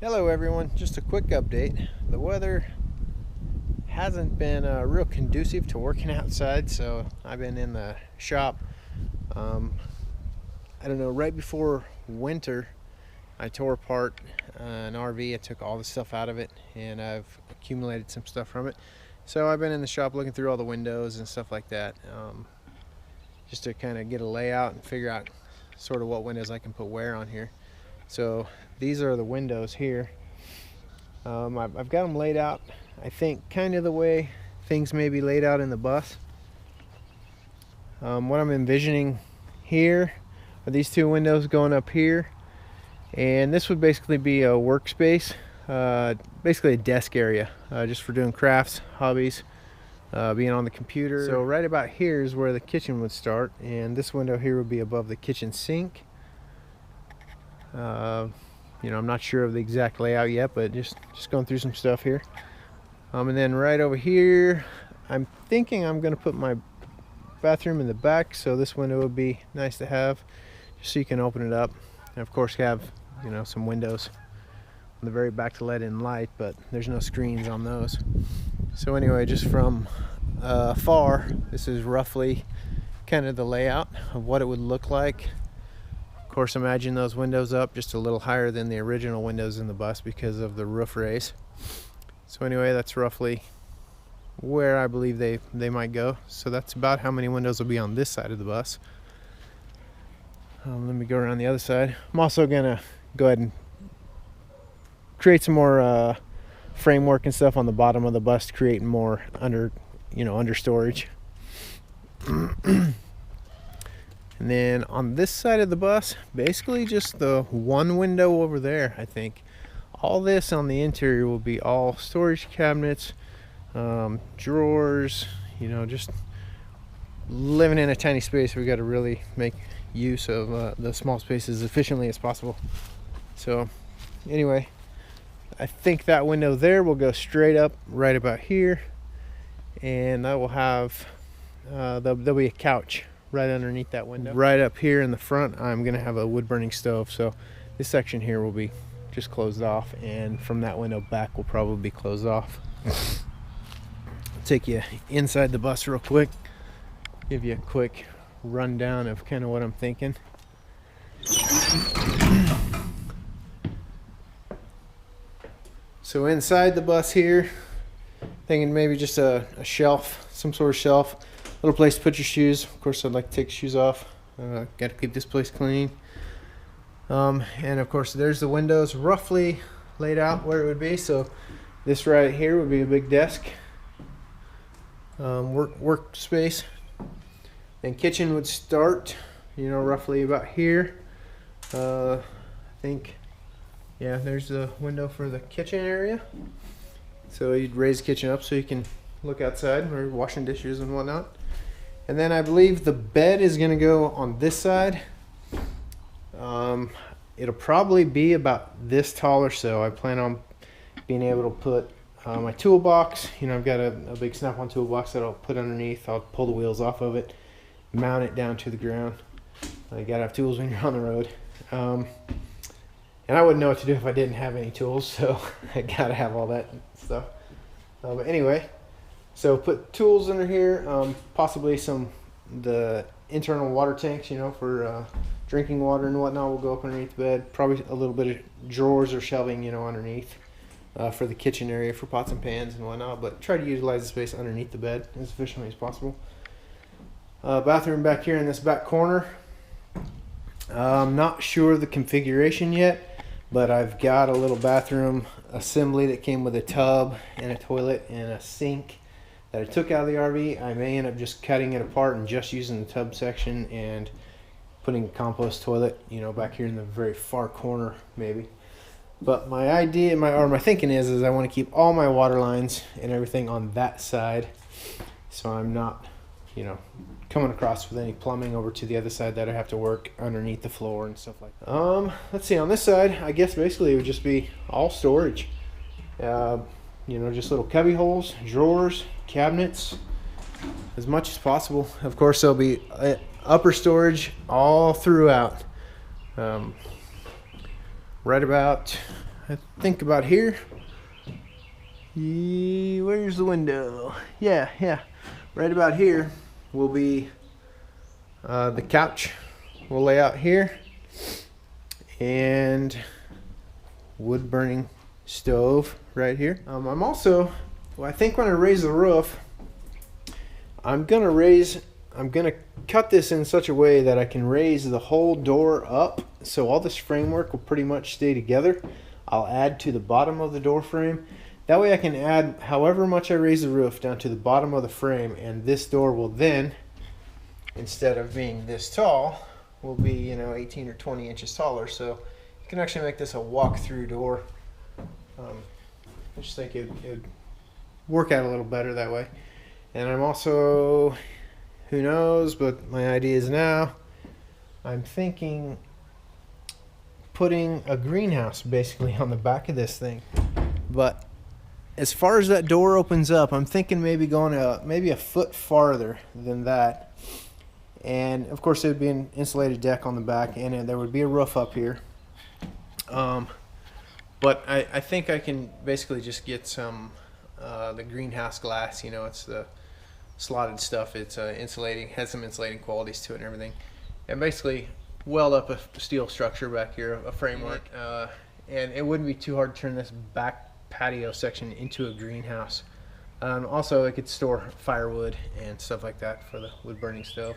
Hello everyone, just a quick update. The weather hasn't been real conducive to working outside, so I've been in the shop. I don't know, right before winter I tore apart an RV. I took all the stuff out of it and I've accumulated some stuff from it. So I've been in the shop looking through all the windows and stuff like that, just to kind of get a layout and figure out sort of what windows I can put where on here. So these are the windows here. I've got them laid out, I think, kind of the way things may be laid out in the bus. What I'm envisioning here are these two windows going up here, and this would basically be a workspace, basically a desk area, just for doing crafts, hobbies, being on the computer. So right about here is where the kitchen would start, and this window here would be above the kitchen sink. I'm not sure of the exact layout yet, but just going through some stuff here. And then right over here, I'm thinking I'm going to put my bathroom in the back, so this window would be nice to have, just so you can open it up. And of course have, some windows on the very back to let in light, but there's no screens on those. So anyway, just from far, this is roughly kind of the layout of what it would look like. Of course, imagine those windows up just a little higher than the original windows in the bus because of the roof raise. So anyway, that's roughly where I believe they might go. So that's about how many windows will be on this side of the bus. Let me go around the other side. I'm also gonna go ahead and create some more framework and stuff on the bottom of the bus to create more under storage. And then on this side of the bus, basically just the one window over there, I think. All this on the interior will be all storage cabinets, drawers, just living in a tiny space. We've got to really make use of the small space as efficiently as possible. So anyway, I think that window there will go straight up right about here, and I will have, there'll be a couch right underneath that window. Right up here in the front, I'm gonna have a wood burning stove, so this section here will be just closed off, and from that window back will probably be closed off. I'll take you inside the bus real quick, give you a quick rundown of kind of what I'm thinking. So inside the bus here, thinking maybe just a shelf, some sort of shelf, little place to put your shoes. Of course, I'd like to take shoes off. Got to keep this place clean. And of course, there's the windows roughly laid out where it would be. So this right here would be a big desk, workspace. And kitchen would start, roughly about here. I think, yeah, there's the window for the kitchen area. So you'd raise the kitchen up so you can look outside or washing dishes and whatnot. And then I believe the bed is going to go on this side. It'll probably be about this tall or so. I plan on being able to put my toolbox. I've got a big snap-on toolbox that I'll put underneath. I'll pull the wheels off of it, mount it down to the ground. You gotta have tools when you're on the road. And I wouldn't know what to do if I didn't have any tools, so I gotta have all that stuff. But anyway, so put tools under here, possibly the internal water tanks, for drinking water and whatnot will go up underneath the bed. Probably a little bit of drawers or shelving, underneath for the kitchen area for pots and pans and whatnot. But try to utilize the space underneath the bed as efficiently as possible. Bathroom back here in this back corner. I'm not sure the configuration yet, but I've got a little bathroom assembly that came with a tub and a toilet and a sink that I took out of the RV. I may end up just cutting it apart and just using the tub section and putting a compost toilet, back here in the very far corner maybe. But my idea, my thinking is I want to keep all my water lines and everything on that side, so I'm not, coming across with any plumbing over to the other side that I have to work underneath the floor and stuff like that. Let's see, on this side, I guess basically it would just be all storage. Just little cubby holes, drawers, cabinets, as much as possible. Of course, there'll be upper storage all throughout. Right about I think about here. Where's the window? Yeah. Right about here will be the couch. We'll lay out here, and wood burning stove right here. I'm also, well, I think when I raise the roof, I'm gonna cut this in such a way that I can raise the whole door up, so all this framework will pretty much stay together. I'll add to the bottom of the door frame. That way I can add however much I raise the roof down to the bottom of the frame, and this door will then, instead of being this tall, will be 18 or 20 inches taller. So you can actually make this a walk-through door. I just think it would work out a little better that way. And I'm also, who knows, but my idea is now, I'm thinking putting a greenhouse basically on the back of this thing. But as far as that door opens up, I'm thinking maybe going maybe a foot farther than that. And of course, it would be an insulated deck on the back, and there would be a roof up here. But I think I can basically just get some the greenhouse glass. It's the slotted stuff. It's insulating, has some insulating qualities to it and everything, and basically weld up a steel structure back here, a framework, and it wouldn't be too hard to turn this back patio section into a greenhouse. Also, it could store firewood and stuff like that for the wood burning stove.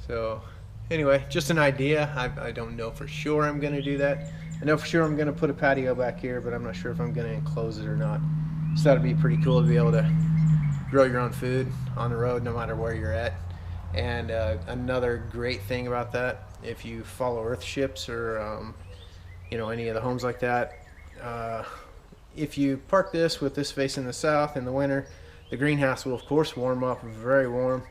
So anyway, just an idea. I don't know for sure I'm going to do that. I know for sure I'm going to put a patio back here, but I'm not sure if I'm going to enclose it or not. So that'd be pretty cool to be able to grow your own food on the road no matter where you're at. And another great thing about that, if you follow Earthships or any of the homes like that, if you park this with this facing the south in the winter, the greenhouse will of course warm up very warm,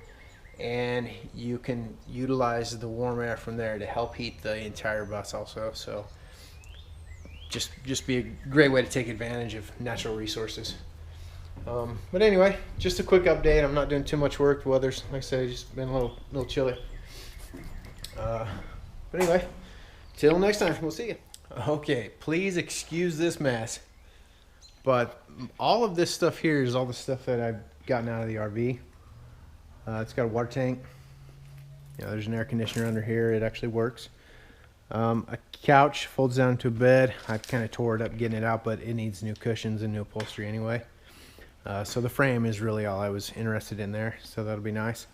and you can utilize the warm air from there to help heat the entire bus also. So just be a great way to take advantage of natural resources. But anyway, just a quick update. I'm not doing too much work. The weather's, like I said, just been a little chilly. But anyway, till next time, we'll see you. Okay, please excuse this mess, but all of this stuff here is all the stuff that I've gotten out of the RV. It's got a water tank. There's an air conditioner under here. It actually works. A couch folds down to a bed. I kind of tore it up getting it out, but it needs new cushions and new upholstery anyway. So the frame is really all I was interested in there, so that'll be nice.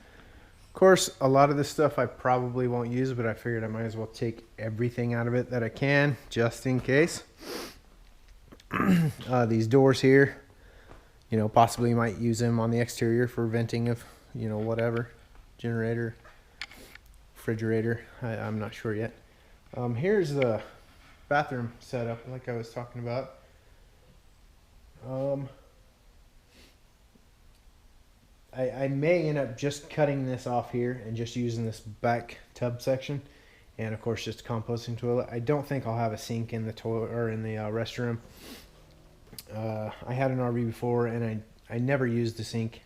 Of course, a lot of this stuff I probably won't use, but I figured I might as well take everything out of it that I can, just in case. These doors here, possibly you might use them on the exterior for venting of, whatever, generator, refrigerator, I'm not sure yet. Here's the bathroom setup like I was talking about. I may end up just cutting this off here and just using this back tub section, and of course just a composting toilet. I don't think I'll have a sink in the toilet or in the restroom. I had an RV before, and I never used the sink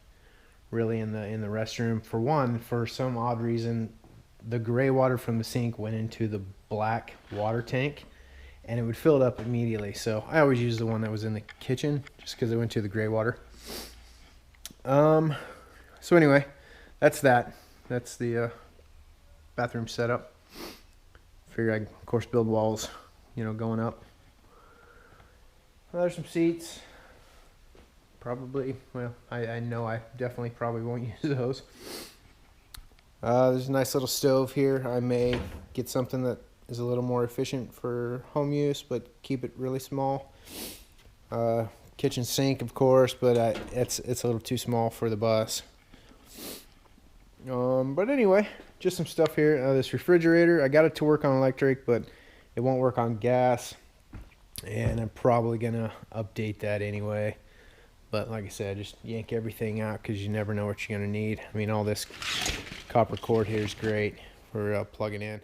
really in the restroom. For one, for some odd reason, the gray water from the sink went into the black water tank, and it would fill it up immediately. So I always used the one that was in the kitchen just because it went to the gray water. So anyway, that's that. That's the bathroom setup. Figure I'd, of course, build walls, going up. There's some seats. Probably, well, I know I definitely probably won't use those. There's a nice little stove here. I may get something that is a little more efficient for home use, but keep it really small. Kitchen sink, of course, but it's a little too small for the bus. But anyway, just some stuff here. This refrigerator, I got it to work on electric, but it won't work on gas, and I'm probably gonna update that anyway. But like I said, just yank everything out because you never know what you're gonna need. I mean, all this copper cord here is great for plugging in.